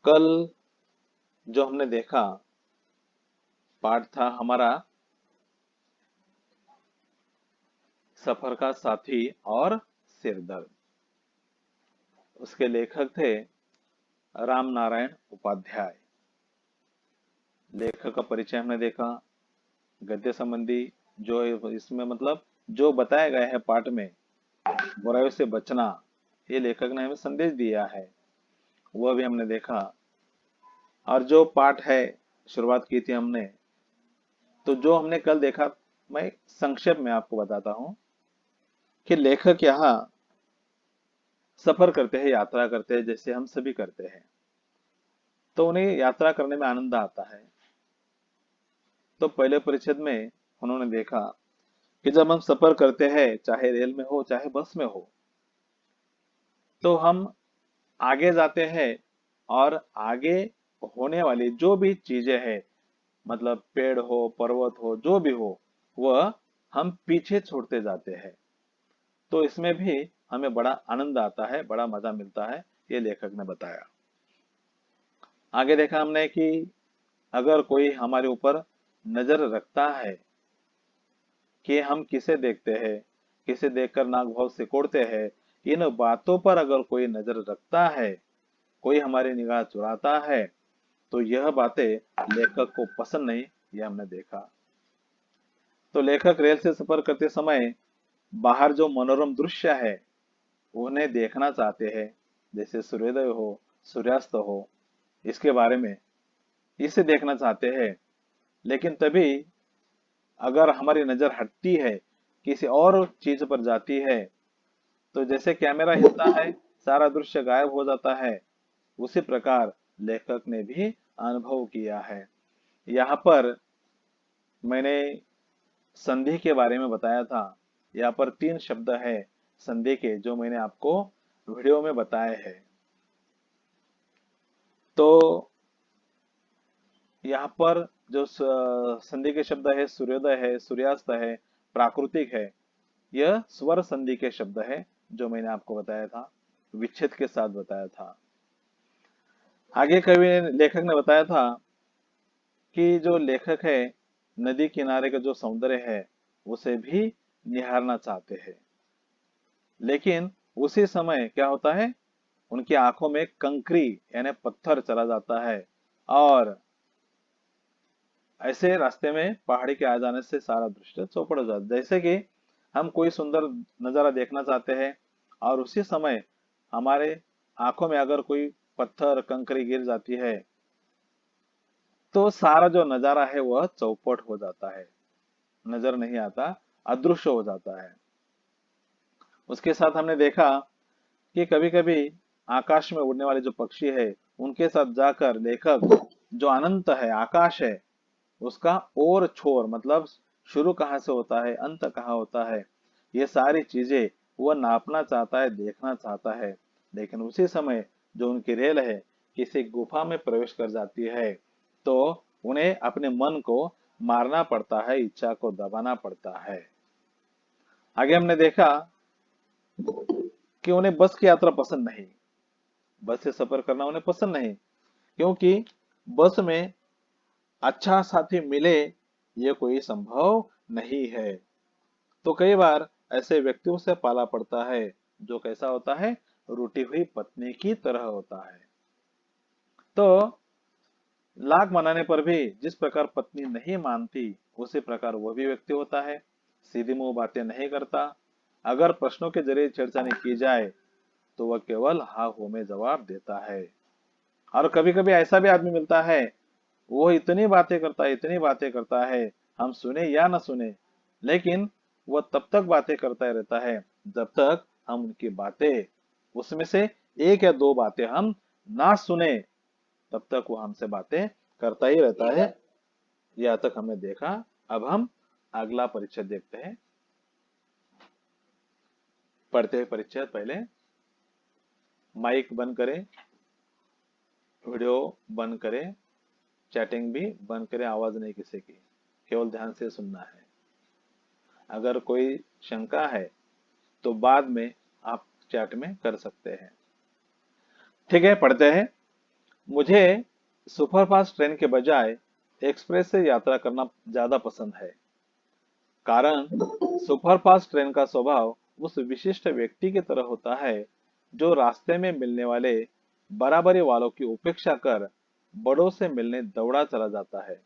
कल जो हमने देखा पाठ था हमारा सफर का साथी और सिरदर्द। उसके लेखक थे राम नारायण उपाध्याय। लेखक का परिचय हमने देखा, गद्य संबंधी जो इसमें मतलब जो बताया गया है पाठ में, बुराइयों से बचना, ये लेखक ने हमें संदेश दिया है, वह भी हमने देखा। और जो पाठ है शुरुआत की थी हमने, तो जो हमने कल देखा मैं संक्षेप में आपको बताता हूं कि लेखक यहाँ सफर करते हैं, यात्रा करते हैं, जैसे हम सभी करते हैं। तो उन्हें यात्रा करने में आनंद आता है। तो पहले परिच्छेद में उन्होंने देखा कि जब हम सफर करते हैं, चाहे रेल में हो चाहे बस में हो, तो हम आगे जाते हैं और आगे होने वाली जो भी चीजें हैं, मतलब पेड़ हो, पर्वत हो, जो भी हो, वह हम पीछे छोड़ते जाते हैं। तो इसमें भी हमें बड़ा आनंद आता है, बड़ा मजा मिलता है, ये लेखक ने बताया। आगे देखा हमने कि अगर कोई हमारे ऊपर नजर रखता है कि हम किसे देखते हैं, किसे देखकर नाक भाव सिकोड़ते हैं, इन बातों पर अगर कोई नजर रखता है, कोई हमारी निगाह चुराता है, तो यह बातें लेखक को पसंद नहीं, यह हमने देखा। तो लेखक रेल से सफर करते समय बाहर जो मनोरम दृश्य है उन्हें देखना चाहते हैं, जैसे सूर्योदय हो, सूर्यास्त हो, इसके बारे में इसे देखना चाहते हैं। लेकिन तभी अगर हमारी नजर हटती है, किसी और चीज पर जाती है, तो जैसे कैमरा हिलता है, सारा दृश्य गायब हो जाता है। उसी प्रकार लेखक ने भी अनुभव किया है। यहाँ पर मैंने संधि के बारे में बताया था। यहाँ पर 3 शब्द है संधि के, जो मैंने आपको वीडियो में बताए हैं। तो यहाँ पर जो संधि के शब्द है, सूर्योदय है, सूर्यास्त है, प्राकृतिक है, यह स्वर संधि के शब्द है, जो मैंने आपको बताया था, विच्छेद के साथ बताया था। आगे कवि लेखक ने बताया था कि जो लेखक है नदी किनारे का जो सौंदर्य है उसे भी निहारना चाहते हैं। लेकिन उसी समय क्या होता है, उनकी आंखों में कंकरी यानी पत्थर चला जाता है, और ऐसे रास्ते में पहाड़ी के आ जाने से सारा दृश्य चौपट हो जाता है। जैसे कि हम कोई सुंदर नजारा देखना चाहते हैं और उसी समय हमारे आंखों में अगर कोई पत्थर कंकरी गिर जाती है, तो सारा जो नजारा है वह चौपट हो जाता है, नजर नहीं आता, अदृश्य हो जाता है। उसके साथ हमने देखा कि कभी कभी आकाश में उड़ने वाले जो पक्षी है उनके साथ जाकर लेखक जो अनंत है, आकाश है, उसका और छोर मतलब शुरू कहाँ से होता है, अंत कहाँ होता है, ये सारी चीजें वह नापना चाहता है, देखना चाहता है। लेकिन उसी समय जो उनकी रेल है किसी गुफा में प्रवेश कर जाती है, तो उन्हें अपने मन को मारना पड़ता है, इच्छा को दबाना पड़ता है। आगे हमने देखा कि उन्हें बस की यात्रा पसंद नहीं, बस से सफर करना उन्हें पसंद नहीं, क्योंकि बस में अच्छा साथी मिले ये कोई संभव नहीं है। तो कई बार ऐसे व्यक्तियों से पाला पड़ता है जो कैसा होता है, रूठी हुई पत्नी की तरह होता है। तो लाख मनाने पर भी जिस प्रकार पत्नी नहीं मानती, उसी प्रकार वह भी व्यक्ति होता है, सीधी मुंह बातें नहीं करता। अगर प्रश्नों के जरिए छेड़छाड़ी की जाए तो वह केवल हाँ हो में जवाब देता है। और कभी कभी ऐसा भी आदमी मिलता है, वो इतनी बातें करता है, इतनी बातें करता है, हम सुने या न सुने, लेकिन वह तब तक बातें करता रहता है जब तक हम उनकी बातें, उसमें से एक या दो बातें हम ना सुने, तब तक वो हमसे बातें करता ही रहता है। यह तक हमने देखा। अब हम अगला परिच्छेद देखते हैं। पढ़ते हैं परिच्छेद। पहले माइक बंद करें, वीडियो बंद करें, चैटिंग भी बंद करें, आवाज नहीं किसी की, केवल ध्यान से सुनना है। अगर कोई शंका है तो बाद में आप चैट में कर सकते हैं। ठीक है, पढ़ते हैं। मुझे सुपरफास्ट ट्रेन के बजाय एक्सप्रेस से यात्रा करना ज्यादा पसंद है। कारण सुपरफास्ट ट्रेन का स्वभाव उस विशिष्ट व्यक्ति की तरह होता है जो रास्ते में मिलने वाले बराबरी वालों की उपेक्षा कर बड़ों से मिलने दौड़ा चला जाता है।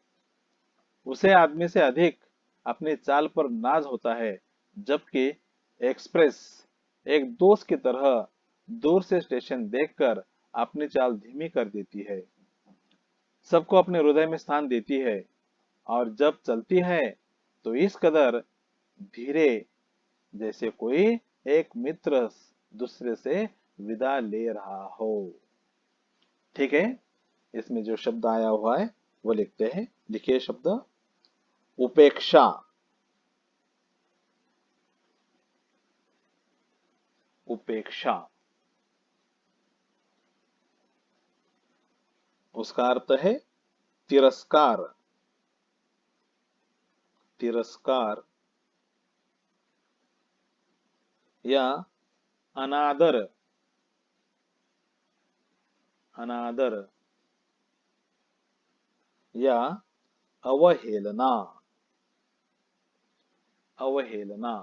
उसे आदमी से अधिक अपनी चाल पर नाज होता है, जबकि एक्सप्रेस एक दोस्त की तरह दूर से स्टेशन देखकर अपनी चाल धीमी कर देती है, सबको अपने हृदय में स्थान देती है और जब चलती है तो इस कदर धीरे, जैसे कोई एक मित्र दूसरे से विदा ले रहा हो। ठीक है, इसमें जो शब्द आया हुआ है वो लिखते हैं। लिखिए शब्द उपेक्षा। उपेक्षा, उसका अर्थ है तिरस्कार। तिरस्कार या अनादर। अनादर या अवहेलना। अवहेलना।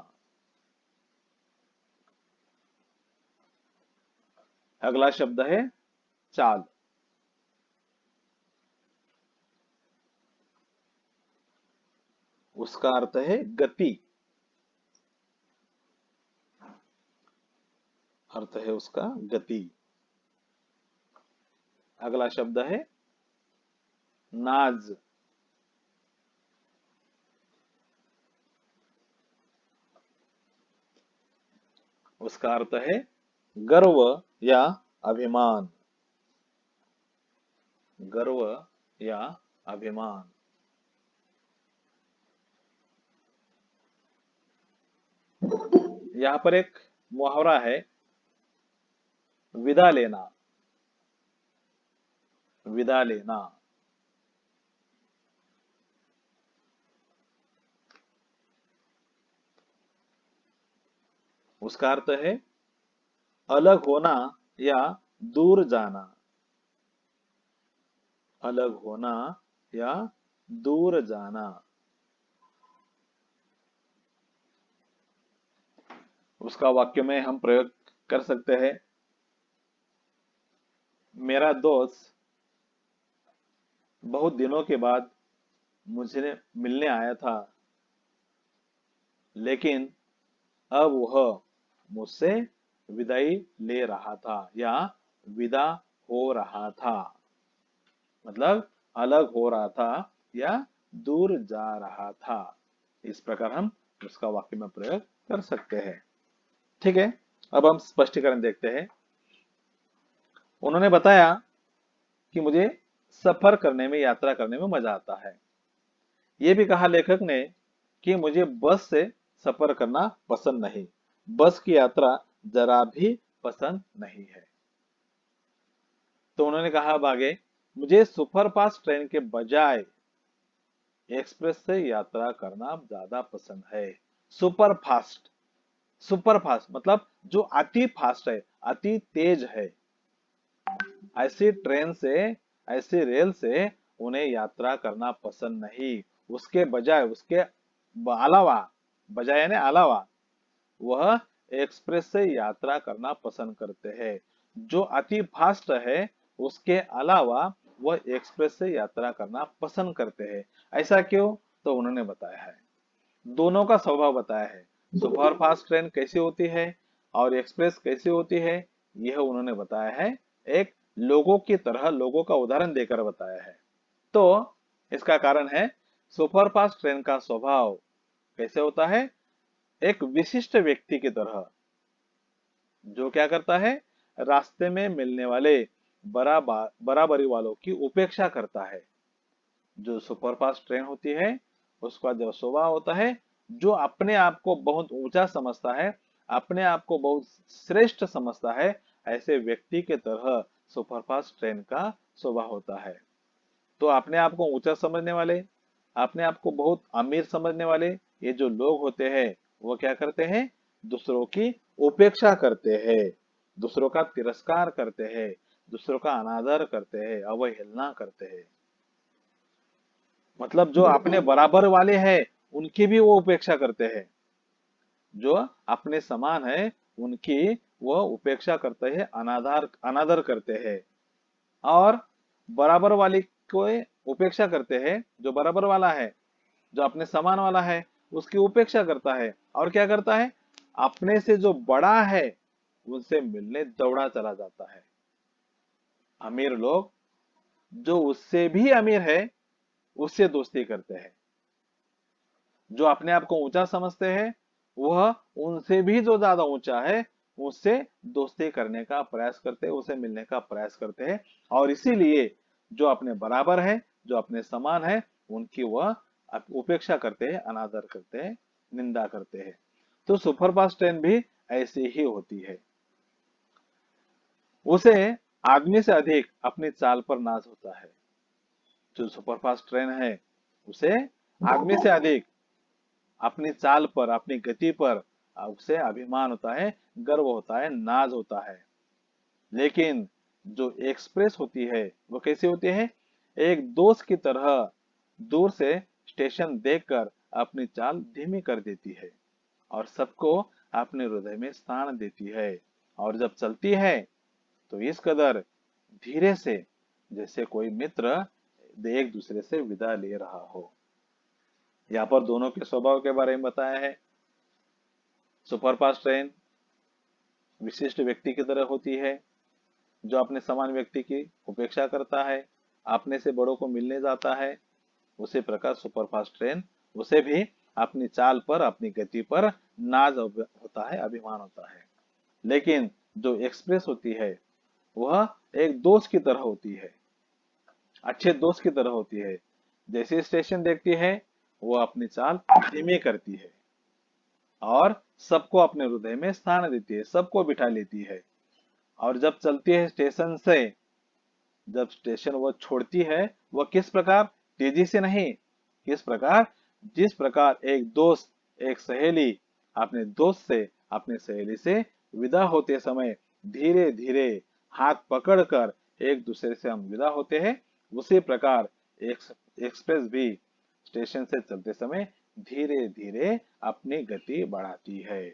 अगला शब्द है चाल। उसका अर्थ है गति। अर्थ है उसका गति। अगला शब्द है नाज। उसका अर्थ है गर्व या अभिमान। गर्व या अभिमान। यहां पर एक मुहावरा है, विदा लेना। विदा लेना। उसका अर्थ है अलग होना या दूर जाना। अलग होना या दूर जाना। उसका वाक्य में हम प्रयोग कर सकते हैं, मेरा दोस्त बहुत दिनों के बाद मुझे मिलने आया था, लेकिन अब वह मुझसे विदाई ले रहा था या विदा हो रहा था। मतलब अलग हो रहा था या दूर जा रहा था। इस प्रकार हम उसका वाक्य में प्रयोग कर सकते हैं। ठीक है, अब हम स्पष्टीकरण देखते हैं। उन्होंने बताया कि मुझे सफर करने में, यात्रा करने में मजा आता है। ये भी कहा लेखक ने कि मुझे बस से सफर करना पसंद नहीं। बस की यात्रा जरा भी पसंद नहीं है। तो उन्होंने कहा अब आगे, मुझे सुपरफास्ट ट्रेन के बजाय एक्सप्रेस से यात्रा करना ज्यादा पसंद है। Super fast. सुपर फास्ट मतलब जो अति फास्ट है, अति तेज है। ऐसी ट्रेन से, ऐसी रेल से उन्हें यात्रा करना पसंद नहीं। उसके बजाय, उसके अलावा, बजाय यानी अलावा, वह एक्सप्रेस से यात्रा करना पसंद करते हैं। जो अति फास्ट है उसके अलावा वह एक्सप्रेस से यात्रा करना पसंद करते हैं। ऐसा क्यों? तो उन्होंने बताया है, दोनों का स्वभाव बताया है। सुपर फास्ट ट्रेन कैसी होती है और एक्सप्रेस कैसी होती है, यह उन्होंने बताया है। एक लोगों की तरह, लोगों का उदाहरण देकर बताया है। तो इसका कारण है, सुपर फास्ट ट्रेन का स्वभाव कैसे होता है? एक विशिष्ट व्यक्ति की तरह, जो क्या करता है, रास्ते में मिलने वाले बराबरी वालों की उपेक्षा करता है। जो सुपरफास्ट ट्रेन होती है उसका जो स्वभाव होता है, जो अपने आप को बहुत ऊंचा समझता है, अपने आप को बहुत श्रेष्ठ समझता है, ऐसे व्यक्ति के तरह सुपरफास्ट ट्रेन का स्वभाव होता है। तो अपने आप को ऊंचा समझने वाले, अपने आप को बहुत अमीर समझने वाले ये जो लोग होते हैं, वो क्या करते हैं? दूसरों की उपेक्षा करते हैं, दूसरों का तिरस्कार करते हैं, दूसरों का अनादर करते हैं, अवहेलना करते हैं। मतलब जो अपने बराबर वाले हैं उनकी भी वो उपेक्षा करते हैं, जो अपने समान है उनकी वो उपेक्षा करते हैं, अनादर अनादर करते हैं। और बराबर वाली को उपेक्षा करते हैं, जो बराबर वाला है, जो अपने समान वाला है उसकी उपेक्षा करता है। और क्या करता है, अपने से जो बड़ा है उनसे मिलने दौड़ा चला जाता है। अमीर लोग जो उससे भी अमीर है उससे दोस्ती करते हैं, जो अपने आप को ऊंचा समझते हैं वह उनसे भी जो ज्यादा ऊंचा है उससे दोस्ती करने का प्रयास करते हैं, उसे मिलने का प्रयास करते हैं। और इसीलिए जो अपने बराबर है, जो अपने समान है, उनकी वह उपेक्षा करते हैं, अनादर करते हैं, निंदा करते हैं। तो सुपरफास्ट ट्रेन भी ऐसी ही होती है। उसे आदमी से अधिक अपनी चाल पर नाज होता है। जो सुपरफास्ट ट्रेन है उसे आदमी से अधिक अपनी चाल पर, अपनी गति पर उसे अभिमान होता है, गर्व होता है, नाज होता है। लेकिन जो एक्सप्रेस होती है वो कैसी होती है, एक दोस्त की तरह दूर से स्टेशन देखकर अपनी चाल धीमी कर देती है और सबको अपने हृदय में स्थान देती है। और जब चलती है तो इस कदर धीरे से, जैसे कोई मित्र एक दूसरे से विदा ले रहा हो। यहाँ पर दोनों के स्वभाव के बारे में बताया है। सुपरफास्ट ट्रेन विशिष्ट व्यक्ति की तरह होती है, जो अपने समान व्यक्ति की उपेक्षा करता है, अपने से बड़ों को मिलने जाता है। उसी प्रकार सुपरफास्ट ट्रेन उसे भी अपनी चाल पर, अपनी गति पर नाज होता है, अभिमान होता है। लेकिन जो एक्सप्रेस होती है वह एक दोस्त की तरह होती है, अच्छे दोस्त की तरह होती है। जैसे स्टेशन देखती है वो अपनी चाल धीमी करती है और सबको अपने हृदय में स्थान देती है, सबको बिठा लेती है। और जब चलती है स्टेशन से, जब स्टेशन वो छोड़ती है, वह किस प्रकार, तेजी से नहीं, किस प्रकार, जिस प्रकार एक दोस्त, एक सहेली अपने दोस्त से, अपने सहेली से विदा होते समय धीरे धीरे हाथ पकड़कर एक दूसरे से हम विदा होते हैं, उसी प्रकार एक्सप्रेस भी स्टेशन से चलते समय धीरे धीरे अपनी गति बढ़ाती है।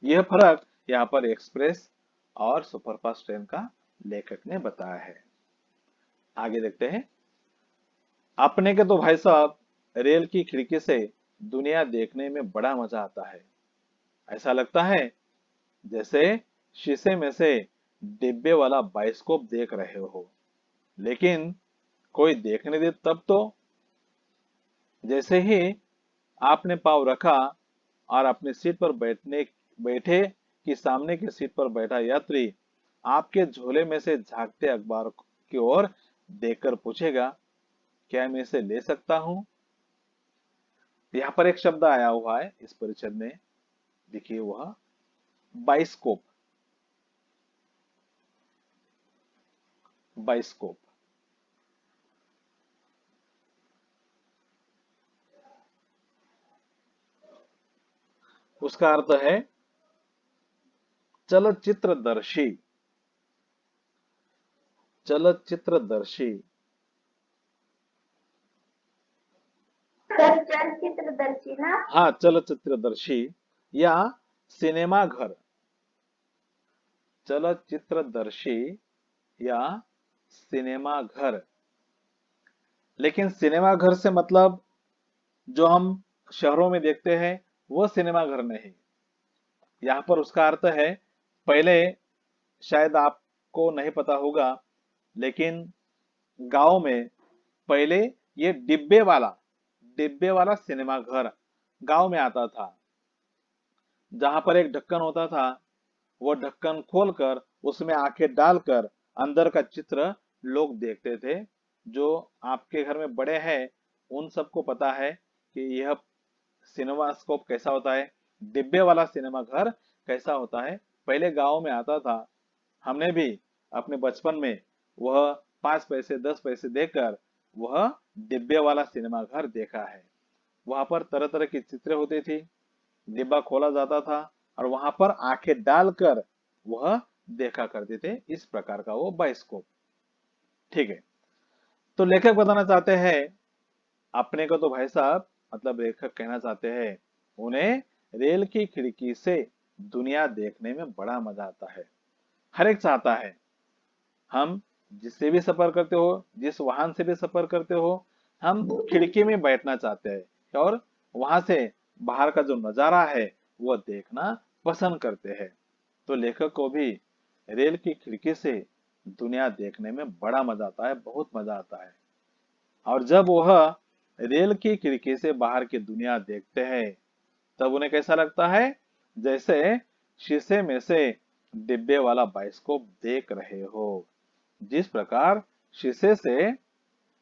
यह फर्क यहाँ पर एक्सप्रेस और सुपरफास्ट ट्रेन का लेखक ने बताया है। आगे देखते हैं। अपने के तो भाई साहब रेल की खिड़की से दुनिया देखने में बड़ा मजा आता है। ऐसा लगता है जैसे शीशे में से डिब्बे वाला बाइस्कोप देख रहे हो। लेकिन कोई देखने दे तब तो। जैसे ही आपने पाँव रखा और अपनी सीट पर बैठे कि सामने की सीट पर बैठा यात्री आपके झोले में से झांकते अखबार की ओर देखकर पूछेगा, क्या मैं इसे ले सकता हूं? यहाँ पर एक शब्द आया हुआ है इस परिच्छेद में, देखिए वह बाइस्कोप। बाइस्कोप उसका अर्थ है चलचित्रदर्शी। चलचित्रदर्शी सर चलचित्रदर्शी ना। हाँ, चलचित्रदर्शी या सिनेमा घर। चलचित्रदर्शी या सिनेमा घर। लेकिन सिनेमा घर से मतलब जो हम शहरों में देखते हैं वो सिनेमा घर नहीं। यहाँ पर उसका अर्थ है, पहले शायद आपको नहीं पता होगा, लेकिन गांव में पहले ये डिब्बे वाला सिनेमा घर गांव में आता था, जहां पर एक ढक्कन होता था। वो ढक्कन खोलकर उसमें आंखें डालकर अंदर का चित्र लोग देखते थे। जो आपके घर में बड़े हैं उन सबको पता है कि यह सिनेमास्कोप कैसा होता है, डिब्बे वाला सिनेमा घर कैसा होता है। पहले गांव में आता था। हमने भी अपने बचपन में वह 5 पैसे 10 पैसे देकर वह डिब्बे वाला सिनेमा घर देखा है। वहां पर तरह तरह की चित्रें होती थी, डिब्बा खोला जाता था और वहां पर आंखें डालकर वह देखा करते थे, इस प्रकार का वो बाइस्कोप। ठीक है, तो लेखक बताना चाहते हैं अपने को, तो भाई साहब मतलब लेखक कहना चाहते हैं उन्हें रेल की खिड़की से दुनिया देखने में बड़ा मजा आता है। हर एक चाहता है, हम जिससे भी सफर करते हो, जिस वाहन से भी सफर करते हो, हम खिड़की में बैठना चाहते हैं और वहां से बाहर का जो नजारा है वो देखना पसंद करते हैं। तो लेखक को भी रेल की खिड़की से दुनिया देखने में बड़ा मजा आता है, बहुत मजा आता है। और जब वह रेल की खिड़की से बाहर की दुनिया देखते हैं तब उन्हें कैसा लगता है, जैसे शीशे में से डिब्बे वाला बाइस्कोप देख रहे हो। जिस प्रकार शीशे से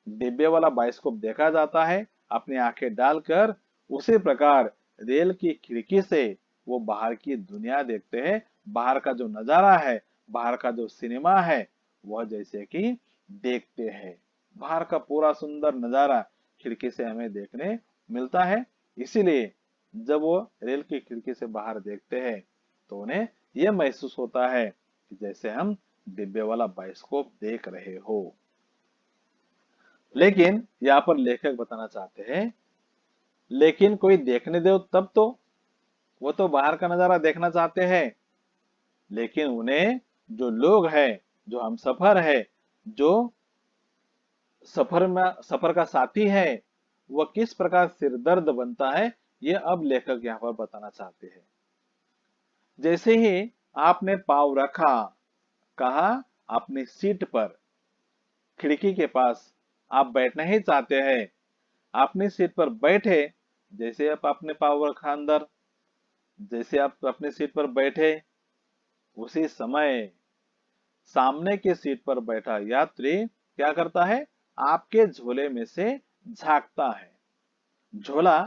डिब्बे वाला बाइस्कोप देखा जाता है अपनी आंखें डालकर, उसी प्रकार रेल की खिड़की से वो बाहर की दुनिया देखते हैं। बाहर का जो नजारा है, बाहर का जो सिनेमा है, वह जैसे कि देखते हैं। बाहर का पूरा सुंदर नजारा खिड़की से हमें देखने मिलता है। इसीलिए जब वो रेल की खिड़की से बाहर देखते हैं तो उन्हें यह महसूस होता है कि जैसे हम डिब्बे वाला बाइस्कोप देख रहे हो। लेकिन यहाँ पर लेखक बताना चाहते हैं, लेकिन कोई देखने दो तब तो, वो तो बाहर का नजारा देखना चाहते हैं, लेकिन उन्हें जो लोग हैं, जो हम सफर है, जो सफर का साथी है, वह किस प्रकार सिरदर्द बनता है, ये अब लेखक यहाँ पर बताना चाहते हैं। जैसे ही आपने पाँव रखा, कहा अपनी सीट पर, खिड़की के पास आप बैठना ही चाहते हैं, अपनी सीट पर बैठे, जैसे आप अपने पाँव रखा अंदर, जैसे आप अपनी सीट पर बैठे, उसी समय सामने की सीट पर बैठा यात्री क्या करता है, आपके झोले में से झांकता है। झोला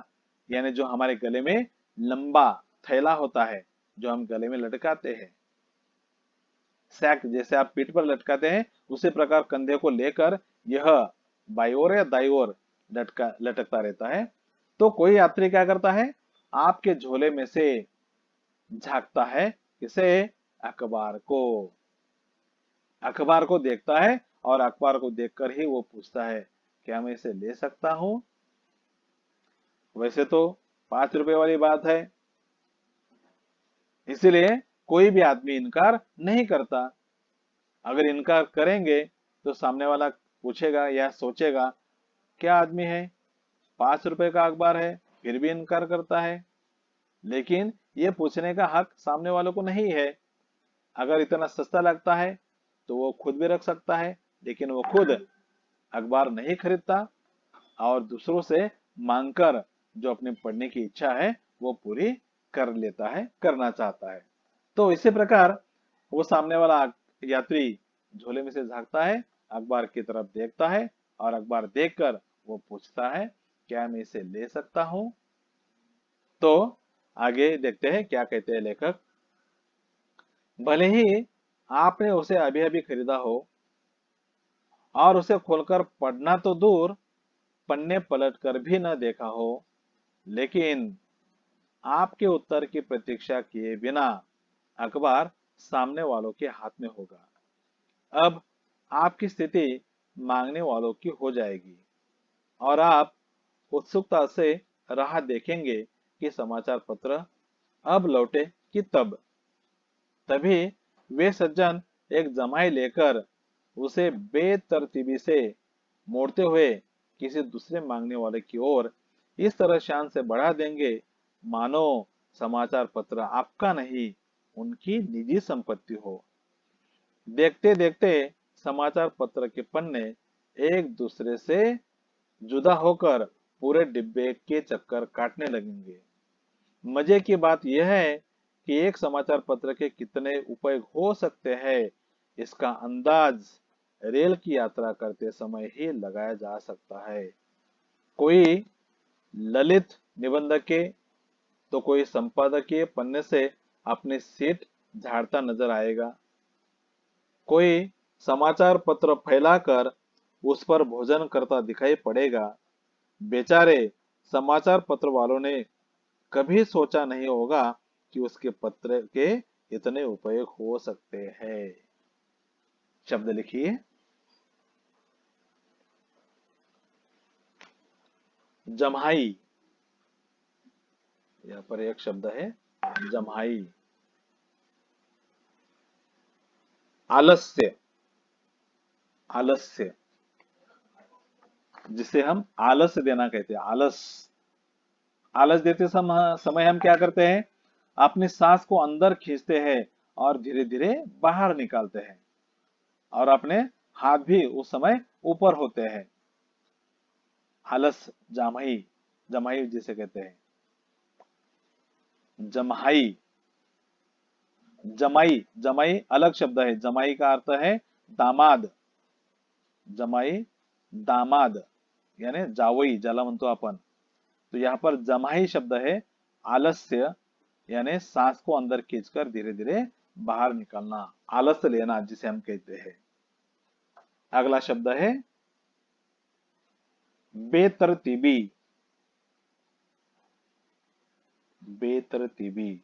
यानी जो हमारे गले में लंबा थैला होता है, जो हम गले में लटकाते हैं, सैक जैसे आप पीठ पर लटकाते हैं, उसी प्रकार कंधे को लेकर यह बाई ओर या दाई ओर लटकता रहता है। तो कोई यात्री क्या करता है, आपके झोले में से झांकता है, किसे, अखबार को। अखबार को देखता है और अखबार को देखकर ही वो पूछता है, क्या मैं इसे ले सकता हूं? वैसे तो 5 रुपए वाली बात है, इसीलिए कोई भी आदमी इनकार नहीं करता। अगर इनकार करेंगे तो सामने वाला पूछेगा या सोचेगा, क्या आदमी है, 5 रुपए का अखबार है फिर भी इनकार करता है। लेकिन ये पूछने का हक सामने वालों को नहीं है। अगर इतना सस्ता लगता है तो वो खुद भी रख सकता है, लेकिन वो खुद अखबार नहीं खरीदता और दूसरों से मांगकर जो अपने पढ़ने की इच्छा है वो पूरी कर लेता है, करना चाहता है। तो इसी प्रकार वो सामने वाला यात्री झोले में से झांकता है, अखबार की तरफ देखता है और अखबार देखकर वो पूछता है, क्या मैं इसे ले सकता हूं? तो आगे देखते हैं क्या कहते हैं लेखक। भले ही आपने उसे अभी अभी खरीदा हो और उसे खोलकर पढ़ना तो दूर, पन्ने पलटकर भी न देखा हो, लेकिन आपके उत्तर की प्रतीक्षा किए बिना अखबार सामने वालों के हाथ में होगा। अब आपकी स्थिति मांगने वालों की हो जाएगी और आप उत्सुकता से राह देखेंगे कि समाचार पत्र अब लौटे कि तब। तभी वे सज्जन एक जमाई लेकर उसे बेतरतीबी से मोड़ते हुए किसी दूसरे मांगने वाले की ओर इस तरह शान से बढ़ा देंगे, मानो समाचार पत्र आपका नहीं, उनकी निजी संपत्ति हो। देखते देखते समाचार पत्र के पन्ने एक दूसरे से जुदा होकर पूरे डिब्बे के चक्कर काटने लगेंगे। मजे की बात यह है कि एक समाचार पत्र के कितने उपयोग हो सकते हैं, इसका अंदाज रेल की यात्रा करते समय ही लगाया जा सकता है। कोई ललित निबंध के तो कोई संपादकीय पन्ने से अपनी सीट झाड़ता नजर आएगा, कोई समाचार पत्र फैलाकर उस पर भोजन करता दिखाई पड़ेगा। बेचारे समाचार पत्र वालों ने कभी सोचा नहीं होगा कि उसके पत्र के इतने उपयोग हो सकते हैं। शब्द लिखिए, जम्हाई। यहाँ पर एक शब्द है जम्हाई। आलस्य, आलस्य जिसे हम आलस देना कहते हैं, आलस। आलस देते समय हम क्या करते हैं, अपनी सांस को अंदर खींचते हैं और धीरे धीरे बाहर निकालते हैं, और अपने हाथ भी उस समय ऊपर होते हैं। आलस, जमाई, जमाई जिसे कहते हैं, जमहाई। जमाई, जमाई अलग शब्द है। जमाई का अर्थ है दामाद। जमाई दामाद यानी जावई, ज्याला म्हणतो आपण। तो यहाँ पर जमाई शब्द है आलस्य, यानी सांस को अंदर खींचकर धीरे धीरे बाहर निकालना, आलस लेना जिसे हम कहते हैं। अगला शब्द है बेतरतीबी। बेतरतीबी,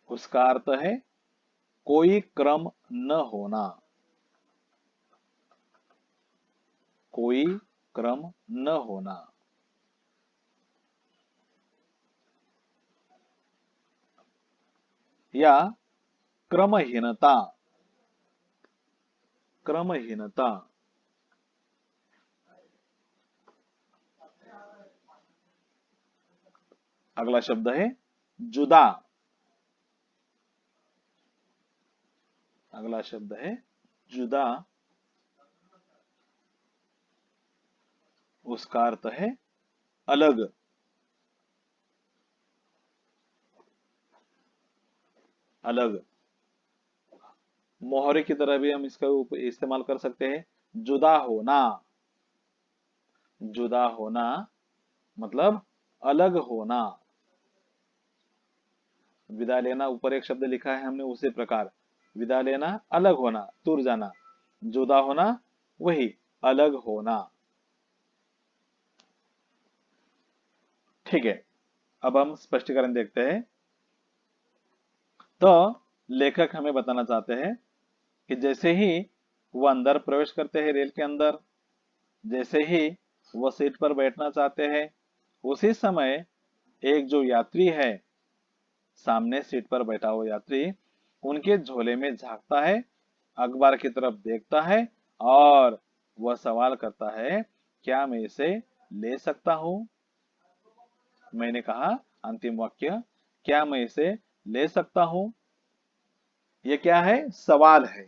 उसका अर्थ है कोई क्रम न होना, कोई क्रम न होना। या क्रमहीनता, क्रमहीनता। अगला शब्द है जुदा। अगला शब्द है जुदा, उसका अर्थ है अलग। अलग, मोहरे की तरह भी हम इसका इस्तेमाल कर सकते हैं। जुदा होना, जुदा होना मतलब अलग होना। विदा लेना, ऊपर एक शब्द लिखा है हमने उसी प्रकार, विदा लेना अलग होना, दूर जाना। जुदा होना वही अलग होना। ठीक है, अब हम स्पष्टीकरण देखते हैं। तो लेखक हमें बताना चाहते हैं कि जैसे ही वह अंदर प्रवेश करते हैं रेल के अंदर, जैसे ही वह सीट पर बैठना चाहते हैं, उसी समय एक जो यात्री है, सामने सीट पर बैठा हुआ यात्री, उनके झोले में झांकता है, अखबार की तरफ देखता है और वह सवाल करता है, क्या मैं इसे ले सकता हूं? मैंने कहा अंतिम वाक्य, क्या मैं इसे ले सकता हूं? ये क्या है? सवाल है।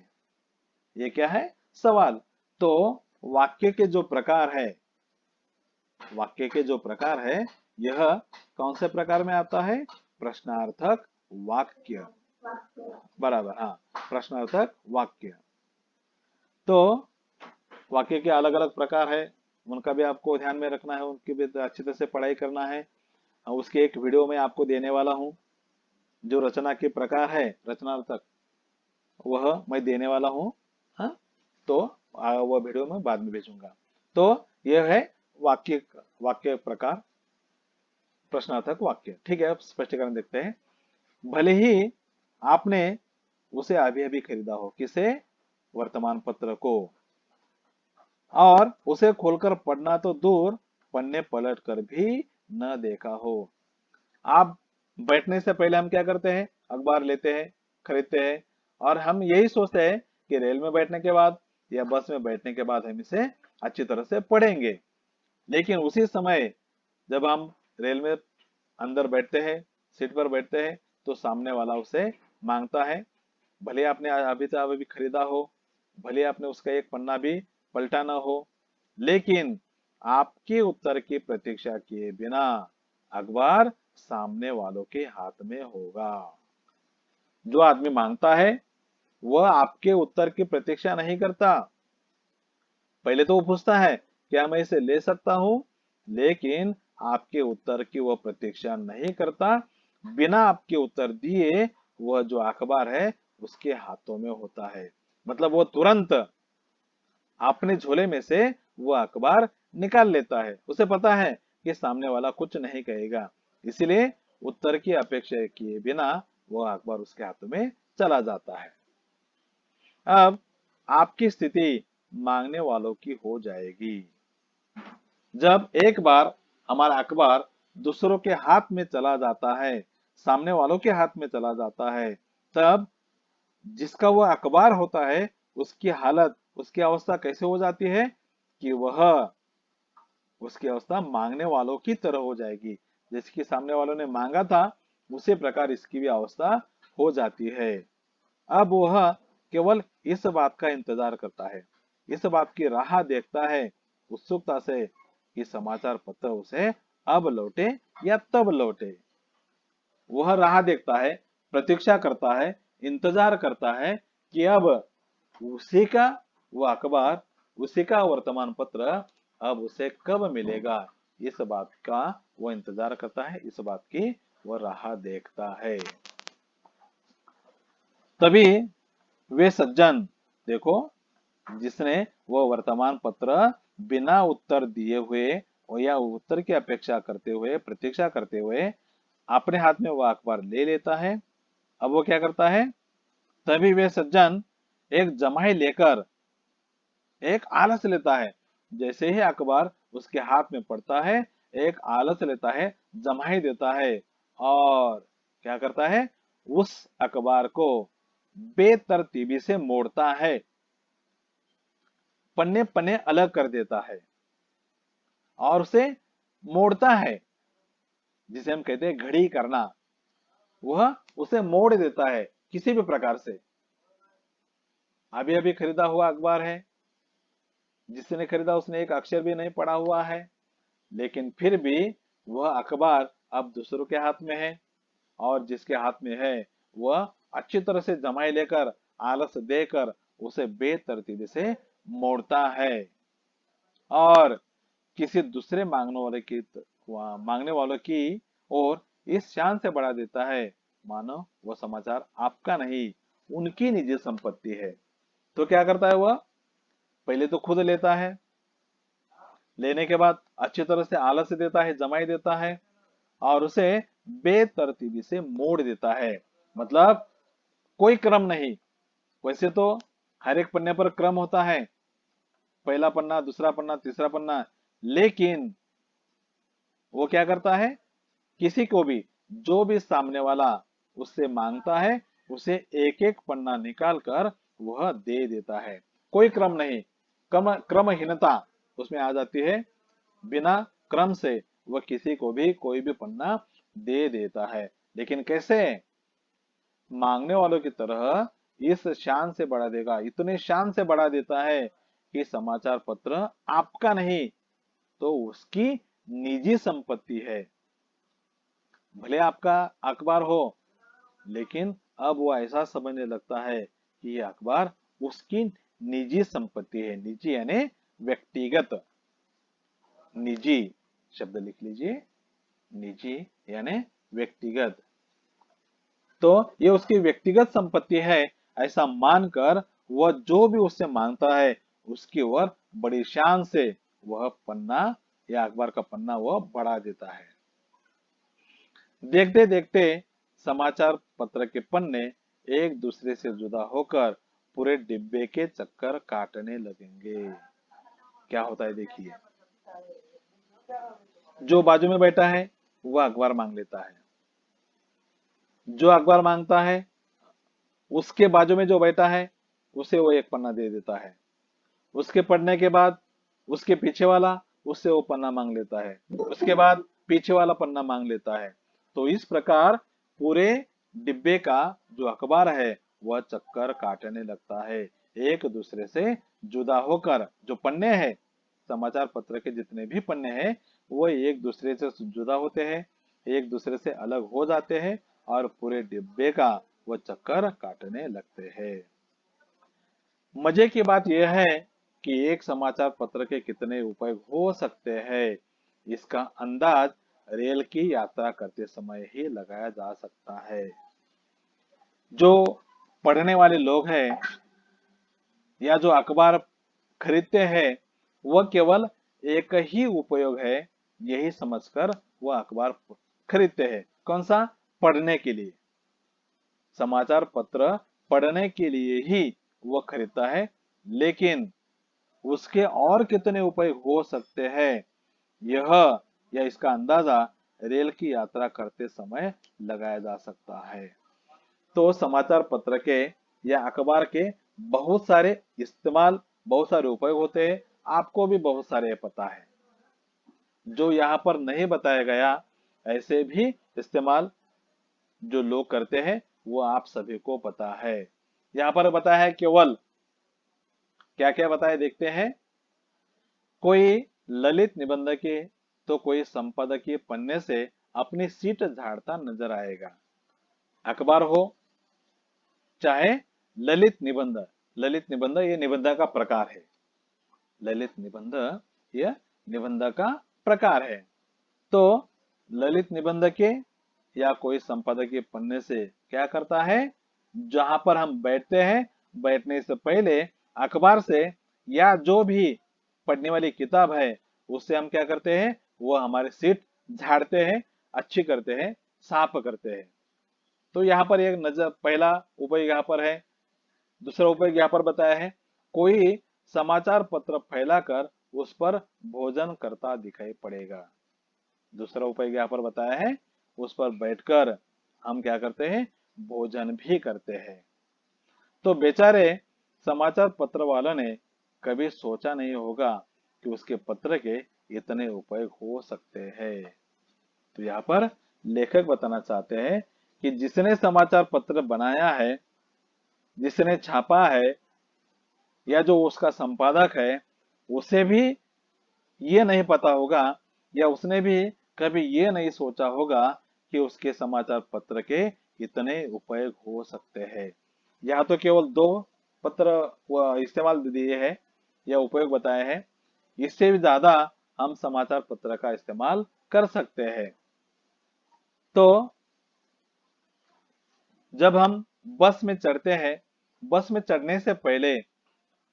ये क्या है? सवाल। तो वाक्य के जो प्रकार है, वाक्य के जो प्रकार है, यह कौन से प्रकार में आता है? प्रश्नार्थक वाक्य। बराबर, हाँ, प्रश्नार्थक वाक्य। तो वाक्य के अलग अलग प्रकार है, उनका भी आपको ध्यान में रखना है, उनकी भी अच्छी तरह से पढ़ाई करना है। उसके एक वीडियो में आपको देने वाला हूं, जो रचना के प्रकार है रचनार्थक, वह मैं देने वाला हूं। हाँ, तो वह वीडियो मैं बाद में भेजूंगा। तो यह है वाक्य, वाक्य प्रकार, प्रश्नार्थक वाक्य। ठीक है, अब स्पष्टीकरण देखते हैं। भले ही आपने उसे अभी अभी खरीदा हो, किसे? वर्तमान पत्र को, और उसे खोलकर पढ़ना तो दूर, पन्ने पलट कर भी न देखा हो। आप बैठने से पहले हम क्या करते हैं? अखबार लेते हैं, खरीदते हैं, और हम यही सोचते हैं कि रेल में बैठने के बाद या बस में बैठने के बाद हम इसे अच्छी तरह से पढ़ेंगे। लेकिन उसी समय जब हम रेल में अंदर बैठते हैं, सीट पर बैठते हैं, तो सामने वाला उसे मांगता है। भले आपने अभी तो अभी खरीदा हो, भले आपने उसका एक पन्ना भी पलटा ना हो, लेकिन आपके उत्तर की प्रतीक्षा किए बिना अखबार सामने वालों के हाथ में होगा। जो आदमी मांगता है वह आपके उत्तर की प्रतीक्षा नहीं करता। पहले तो वो पूछता है क्या मैं इसे ले सकता हूं, लेकिन आपके उत्तर की वह प्रतीक्षा नहीं करता। बिना आपके उत्तर दिए वह जो अखबार है उसके हाथों में होता है। मतलब वो तुरंत अपने झोले में से वो अखबार निकाल लेता है। उसे पता है कि सामने वाला कुछ नहीं कहेगा, इसलिए उत्तर की अपेक्षा किए बिना वह अखबार उसके हाथों में चला जाता है। अब आपकी स्थिति मांगने वालों की हो जाएगी। जब एक बार हमारा अखबार दूसरों के हाथ में चला जाता है, सामने वालों के हाथ में चला जाता है, तब जिसका वह अखबार होता है उसकी हालत, उसकी अवस्था कैसे हो जाती है कि वह उसकी अवस्था मांगने वालों की तरह हो जाएगी। जिसकी सामने वालों ने मांगा था उसी प्रकार इसकी भी अवस्था हो जाती है। अब वह केवल इस बात का इंतजार करता है, इस बात की राह देखता है उत्सुकता से कि समाचार पत्र उसे अब लौटे या तब लौटे। वह राह देखता है, प्रतीक्षा करता है, इंतजार करता है कि अब उसी का वह अखबार, उसी का वर्तमान पत्र अब उसे कब मिलेगा। इस बात का वह इंतजार करता है, इस बात की वह राह देखता है। तभी वे सज्जन, देखो, जिसने वह वर्तमान पत्र बिना उत्तर दिए हुए और या उत्तर की अपेक्षा करते हुए, प्रतीक्षा करते हुए अपने हाथ में वह अखबार ले लेता है। अब वो क्या करता है, तभी वे सज्जन एक जमाई लेकर एक आलस लेता है। जैसे ही अखबार उसके हाथ में पड़ता है, एक आलस लेता है, जमाई देता है और क्या करता है, उस अखबार को बेतरतीबी से मोड़ता है, पन्ने पन्ने अलग कर देता है और उसे मोड़ता है, जिसे हम कहते हैं घड़ी करना। वह उसे मोड़ देता है किसी भी प्रकार से। अभी अभी खरीदा हुआ अखबार है, जिसने खरीदा उसने एक अक्षर भी नहीं पढ़ा हुआ है, लेकिन फिर भी वह अखबार अब दूसरों के हाथ में है और जिसके हाथ में है वह अच्छी तरह से जमाई लेकर, आलस देकर उसे बेतरतीबी से मोड़ता है और किसी दूसरे मांगने वालों की ओर इस शान से बढ़ा देता है मानो वह समाचार आपका नहीं, उनकी निजी संपत्ति है। तो क्या करता है, वह पहले तो खुद लेता है, लेने के बाद अच्छी तरह से आलस देता है, जमाई देता है और उसे बेतरतीबी से मोड़ देता है। मतलब कोई क्रम नहीं। वैसे तो हर एक पन्ने पर क्रम होता है, पहला पन्ना, दूसरा पन्ना, तीसरा पन्ना, लेकिन वो क्या करता है, किसी को भी, जो भी सामने वाला उससे मांगता है, उसे एक एक पन्ना निकाल कर वह दे देता है। कोई क्रम नहीं, क्रमहीनता उसमें आ जाती है। बिना क्रम से वह किसी को भी कोई भी पन्ना दे देता है। लेकिन कैसे, मांगने वालों की तरह इस शान से बढ़ा देगा, इतने शान से बढ़ा देता है कि समाचार पत्र आपका नहीं तो उसकी निजी संपत्ति है। भले आपका अखबार हो, लेकिन अब वो ऐसा समझने लगता है कि ये अखबार उसकी निजी संपत्ति है। निजी यानी व्यक्तिगत, निजी शब्द लिख लीजिए, निजी यानी व्यक्तिगत। तो ये उसकी व्यक्तिगत संपत्ति है, ऐसा मानकर वह जो भी उससे मांगता है उसकी ओर बड़ी शान से वह पन्ना या अखबार का पन्ना वह बढ़ा देता है। देखते देखते समाचार पत्र के पन्ने एक दूसरे से जुदा होकर पूरे डिब्बे के चक्कर काटने लगेंगे। क्या होता है देखिए, जो बाजू में बैठा है वह अखबार मांग लेता है, जो अखबार मांगता है उसके बाजू में जो बैठा है उसे वो एक पन्ना दे देता है। उसके पढ़ने के बाद उसके पीछे वाला उससे वो पन्ना मांग लेता है, उसके बाद पीछे वाला पन्ना मांग लेता है। तो इस प्रकार पूरे डिब्बे का जो अखबार है वह चक्कर काटने लगता है, एक दूसरे से जुदा होकर। जो पन्ने हैं, समाचार पत्र के जितने भी पन्ने हैं वो एक दूसरे से जुदा होते हैं, एक दूसरे से अलग हो जाते हैं और पूरे डिब्बे का वो चक्कर काटने लगते हैं। मजे की बात यह है कि एक समाचार पत्र के कितने उपयोग हो सकते हैं, इसका अंदाज रेल की यात्रा करते समय ही लगाया जा सकता है। जो पढ़ने वाले लोग हैं या जो अखबार खरीदते हैं, वह केवल एक ही उपयोग है यही समझकर वह अखबार खरीदते हैं। कौन सा? पढ़ने के लिए। समाचार पत्र पढ़ने के लिए ही वो खरीदता है, लेकिन उसके और कितने उपयोग हो सकते हैं, यह या इसका अंदाजा रेल की यात्रा करते समय लगाया जा सकता है। तो समाचार पत्र के या अखबार के बहुत सारे इस्तेमाल, बहुत सारे उपयोग होते हैं। आपको भी बहुत सारे पता है। जो यहाँ पर नहीं बताया गया, ऐसे भी इस्तेमाल जो लोग करते हैं वो आप सभी को पता है। यहाँ पर बताया है केवल, क्या क्या बताया देखते हैं। कोई ललित निबंधकीय तो कोई संपादकीय पन्ने से अपनी सीट झाड़ता नजर आएगा। अखबार हो चाहे ललित निबंध, ललित निबंध ये निबंध का प्रकार है। ललित निबंध यह निबंध का प्रकार है। तो ललित निबंध के या कोई संपादकीय पन्ने से क्या करता है, जहां पर हम बैठते हैं, बैठने से पहले अखबार से या जो भी पढ़ने वाली किताब है उससे हम क्या करते हैं, वो हमारी सीट झाड़ते हैं, अच्छी करते हैं, साफ करते हैं। तो यहाँ पर एक नजर, पहला उपयोग यहाँ पर है। दूसरा उपयोग यहाँ पर बताया है, कोई समाचार पत्र फैलाकर उस पर भोजन करता दिखाई पड़ेगा। दूसरा उपयोग यहाँ पर बताया है, उस पर बैठकर हम क्या करते हैं, भोजन भी करते हैं। तो बेचारे समाचार पत्र वालों ने कभी सोचा नहीं होगा कि उसके पत्र के इतने उपयोग हो सकते हैं। तो यहाँ पर लेखक बताना चाहते हैं कि जिसने समाचार पत्र बनाया है, जिसने छापा है, या जो उसका संपादक है, उसे भी ये नहीं पता होगा, या उसने भी कभी ये नहीं सोचा होगा कि उसके समाचार पत्र के इतने उपयोग हो सकते हैं। यहाँ तो केवल दो पत्र इस्तेमाल दिए हैं या उपयोग बताए हैं, इससे भी ज्यादा हम समाचार पत्र का इस्तेमाल कर सकते हैं। तो जब हम बस में चढ़ते हैं, बस में चढ़ने से पहले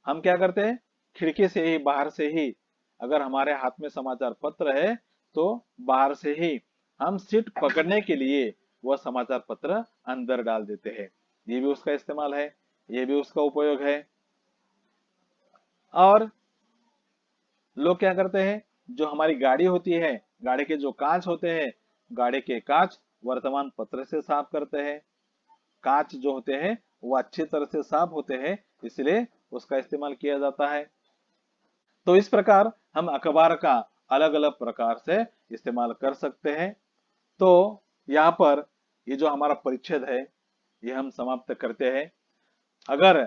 हम क्या करते हैं, खिड़की से ही, बाहर से ही, अगर हमारे हाथ में समाचार पत्र है तो बाहर से ही हम सीट पकड़ने के लिए वह समाचार पत्र अंदर डाल देते हैं। ये भी उसका इस्तेमाल है, ये भी उसका उपयोग है। और लोग क्या करते हैं, जो हमारी गाड़ी होती है, गाड़ी के जो कांच होते हैं, गाड़ी के कांच वर्तमान पत्र से साफ करते हैं। कांच जो होते हैं वो अच्छी तरह से साफ होते हैं, इसलिए उसका इस्तेमाल किया जाता है। तो इस प्रकार हम अखबार का अलग अलग प्रकार से इस्तेमाल कर सकते हैं। तो यहाँ पर ये जो हमारा परिच्छेद है ये हम समाप्त करते हैं। अगर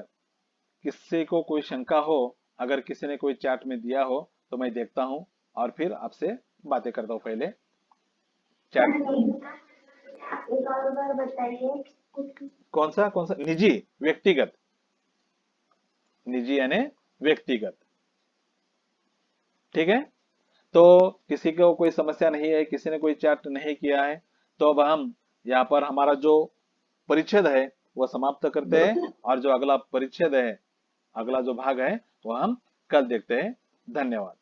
किसी को कोई शंका हो, अगर किसी ने कोई चैट में दिया हो तो मैं देखता हूँ और फिर आपसे बातें करता हूँ। पहले चैट एक और बार बताइए। कौन सा निजी, व्यक्तिगत, निजी यानी व्यक्तिगत, ठीक है। तो किसी को कोई समस्या नहीं है, किसी ने कोई चैट नहीं किया है, तो अब हम यहाँ पर हमारा जो परिच्छेद है वो समाप्त करते हैं, और जो अगला परिच्छेद है, अगला जो भाग है वो हम कल देखते हैं। धन्यवाद।